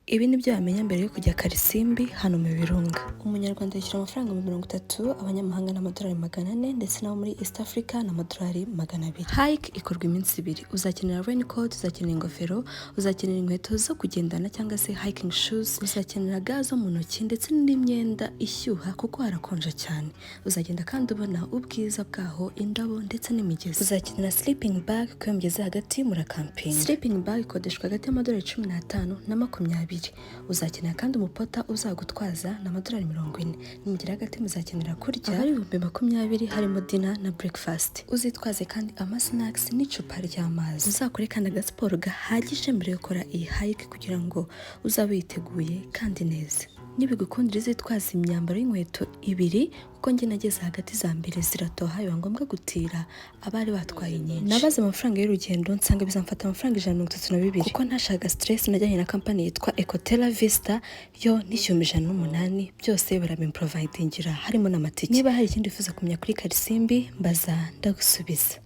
Ibi ni byo wamenya mbere yo kujya Karisimbi hano mu Birunga. Umunyarwanda yishyura amafaranga 30, abanyamahanga n'amadolari 400, ndetse n'abo muri East Africa n'amadolari 200. Hike ikorwa iminsi 2. Uzakenera raincoat, uzakenera ingofero, uzakenera inkweto zo kugendana cyangwa se hiking shoes, uzakenera ga zo mu ntoki ndetse n'imyenda ishyuha kuko harakonja cyane. Uzagenda kandi ubona ubwiza bwaho, indabo ndetse n'imigezi. Uzakenera sleeping bag kuko mugeze hagati muri camping. Sleeping bag ikodeshwa hagati y'amadolari 15 na 20. Uzakenera kandi umupota uzagutwaza n'amadolari 40. Nimugera hagati muzakenera kurya ari 20 harimo dinner na breakfast. Uzitwaze kandi snacks n'icupa ry'amazi. Uzakore kandi agasiporo gahagije mbere yo gukora iyi hike kugira ngo uzabe witeguye kandi neza. Nibigukundira izitwaza imyambaro y'inkweto 2 kuko njye nageze hagati za mbere ziratoha biba ngombwa gutira abari batwaye nyinshi. Nabaze amafaranga y'urugendo nsanga bizamfata amafaranga 132 kuko ntashaka stress. Najyanye na company yitwa Ecotela Vista yo nishyuye 108, byose barabimprovidingira harimo n'amatike. Niba hari ikindi ufuza kumenya kuri Karisimbi mbaza ndagusubiza.